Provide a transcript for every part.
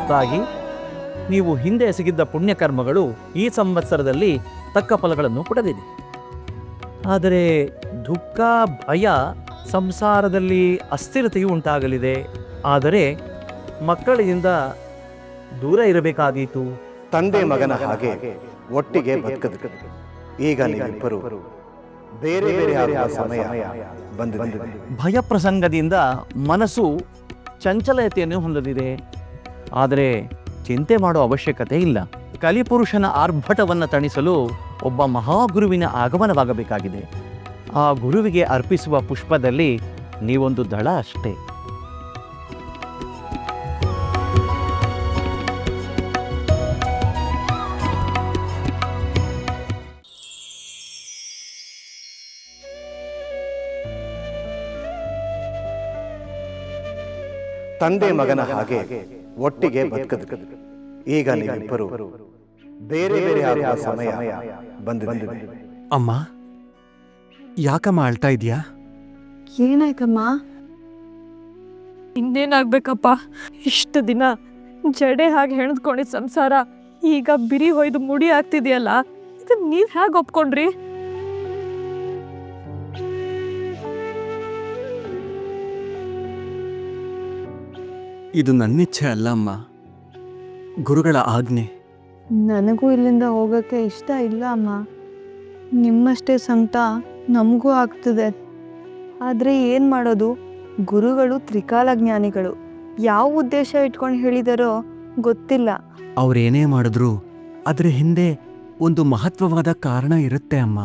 ಹೊರತಾಗಿ ನೀವು ಹಿಂದೆ ಎಸಗಿದ್ದ ಪುಣ್ಯಕರ್ಮಗಳು ಈ ಸಂವತ್ಸರದಲ್ಲಿ ತಕ್ಕ ಫಲಗಳನ್ನು ಕೊಡಲಿದೆ. ಆದರೆ ದುಃಖ, ಭಯ, ಸಂಸಾರದಲ್ಲಿ ಅಸ್ಥಿರತೆಯೂ ಉಂಟಾಗಲಿದೆ. ಆದರೆ ಮಕ್ಕಳಿಂದ ದೂರ ಇರಬೇಕಾದೀತು. ತಂದೆ ಮಗನ ಹಾಗೆ ಒಟ್ಟಿಗೆ ಬದುಕದು. ಈಗ ನೀವಿಬ್ಬರು ಬೇರೆ ಬೇರೆ ಆಗುವ ಸಮಯ ಬಂದಿದೆ. ಭಯ ಪ್ರಸಂಗದಿಂದ ಮನಸ್ಸು ಚಂಚಲತೆಯನ್ನು ಹೊಂದಲಿದೆ. ಆದರೆ ಚಿಂತೆ ಮಾಡೋ ಅವಶ್ಯಕತೆ ಇಲ್ಲ. ಕಲಿಪುರುಷನ ಆರ್ಭಟವನ್ನು ತಣಿಸಲು ಒಬ್ಬ ಮಹಾಗುರುವಿನ ಆಗಮನವಾಗಬೇಕಾಗಿದೆ. ಆ ಗುರುವಿಗೆ ಅರ್ಪಿಸುವ ಪುಷ್ಪದಲ್ಲಿ ನೀವೊಂದು ದಳ ಅಷ್ಟೇ. ತಂದೆ ಮಗನ ಹಾಗೆ ಒಟ್ಟಿಗೆ ಬದುಕದು. ಈಗ ನೀವಿಬ್ಬರು ಬೇರೆ ಬೇರೆ ಆಗುವ ಸಮಯ ಬಂದಿದೆ. ಅಮ್ಮ, ಯಾಕಮ್ಮ ಅಳ್ತಾ ಇದೀಯಾ? ಏನಾಯ್ತಮ್ಮ? ಇನ್ನೇನಾಗ್ಬೇಕಪ್ಪ, ಇಷ್ಟು ದಿನ ಜಡೆ ಹಾಗೆ ಹೆಣದ್ಕೊಂಡಿದ್ದ ಸಂಸಾರ ಈಗ ಬಿರಿ ಹೊಯ್ದು ಮುಡಿ ಆಗ್ತಿದೆಯಲ್ಲ, ಇದನ್ನ ನೀವ್ ಹೇಗೆ ಒಪ್ಕೊಂಡ್ರಿ? ಇದು ನನ್ನಿಚ್ಛೆ ಅಲ್ಲ ಅಮ್ಮ, ಗುರುಗಳ ಆಜ್ಞೆ. ನನಗೂ ಇಲ್ಲಿಂದ ಹೋಗೋಕ್ಕೆ ಇಷ್ಟ ಇಲ್ಲ ಅಮ್ಮ. ನಿಮ್ಮಷ್ಟೇ ಸಂಕಟ ನಮಗೂ ಆಗ್ತದೆ. ಆದರೆ ಏನು ಮಾಡೋದು, ಗುರುಗಳು ತ್ರಿಕಾಲ ಜ್ಞಾನಿಗಳು. ಯಾವ ಉದ್ದೇಶ ಇಟ್ಕೊಂಡು ಹೇಳಿದಾರೋ ಗೊತ್ತಿಲ್ಲ. ಅವ್ರೇನೇ ಮಾಡಿದ್ರು ಅದ್ರ ಹಿಂದೆ ಒಂದು ಮಹತ್ವವಾದ ಕಾರಣ ಇರುತ್ತೆ ಅಮ್ಮ.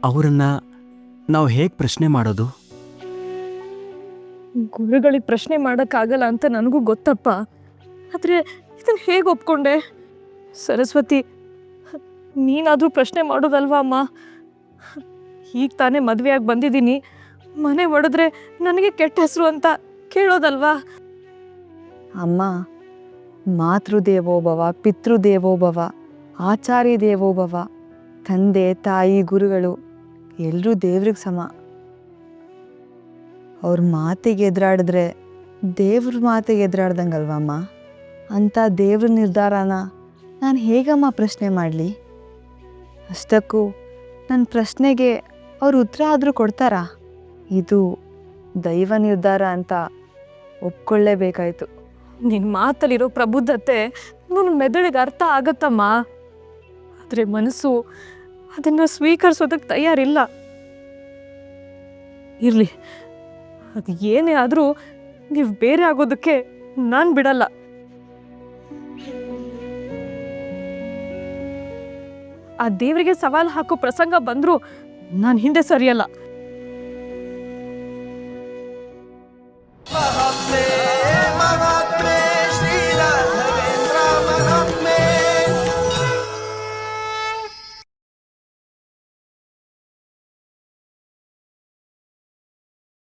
ಅವರನ್ನ ನಾವು ಹೇಗೆ ಪ್ರಶ್ನೆ ಮಾಡೋದು? ಗುರುಗಳಿಗೆ ಪ್ರಶ್ನೆ ಮಾಡೋಕ್ಕಾಗಲ್ಲ ಅಂತ ನನಗೂ ಗೊತ್ತಪ್ಪ. ಆದರೆ ಇದನ್ನು ಹೇಗೆ ಒಪ್ಕೊಂಡೆ? ಸರಸ್ವತಿ, ನೀನಾದರೂ ಪ್ರಶ್ನೆ ಮಾಡೋದಲ್ವಾ ಅಮ್ಮ? ಈಗ ತಾನೇ ಮದುವೆಯಾಗಿ ಬಂದಿದ್ದೀನಿ, ಮನೆ ಒಡೆದ್ರೆ ನನಗೆ ಕೆಟ್ಟ ಹೆಸರು ಅಂತ ಕೇಳೋದಲ್ವಾ? ಅಮ್ಮ, ಮಾತೃದೇವೋಭವ, ಪಿತೃದೇವೋಭವ, ಆಚಾರ್ಯ ದೇವೋಭವ, ತಂದೆ ತಾಯಿ ಗುರುಗಳು ಎಲ್ಲರೂ ದೇವ್ರಿಗೆ ಸಮ. ಅವ್ರ ಮಾತಿಗೆ ಎದುರಾಡಿದ್ರೆ ದೇವ್ರ ಮಾತಿಗೆ ಎದುರಾಡ್ದಂಗಲ್ವಮ್ಮ? ಅಂಥ ದೇವ್ರ ನಿರ್ಧಾರನ ನಾನು ಹೇಗಮ್ಮ ಪ್ರಶ್ನೆ ಮಾಡಲಿ? ಅಷ್ಟಕ್ಕೂ ನನ್ನ ಪ್ರಶ್ನೆಗೆ ಅವ್ರು ಉತ್ತರ ಆದರೂ ಕೊಡ್ತಾರಾ? ಇದು ದೈವ ನಿರ್ಧಾರ ಅಂತ ಒಪ್ಕೊಳ್ಳೇಬೇಕಾಯ್ತು. ನಿನ್ನ ಮಾತಲ್ಲಿರೋ ಪ್ರಬುದ್ಧತೆ ನನ್ನ ಮೆದುಳಿಗೆ ಅರ್ಥ ಆಗತ್ತಮ್ಮ. ಆದರೆ ಮನಸ್ಸು ಅದನ್ನು ಸ್ವೀಕರಿಸೋದಕ್ಕೆ ತಯಾರಿಲ್ಲ. ಇರಲಿ, ಅದು ಏನೇ ಆದರೂ ನೀವು ಬೇರೆ ಆಗೋದಕ್ಕೆ ನಾನು ಬಿಡಲ್ಲ. ಆ ದೇವರಿಗೆ ಸವಾಲು ಹಾಕೋ ಪ್ರಸಂಗ ಬಂದರೂ ನಾನು ಹಿಂದೆ ಸರಿಯಲ್ಲ.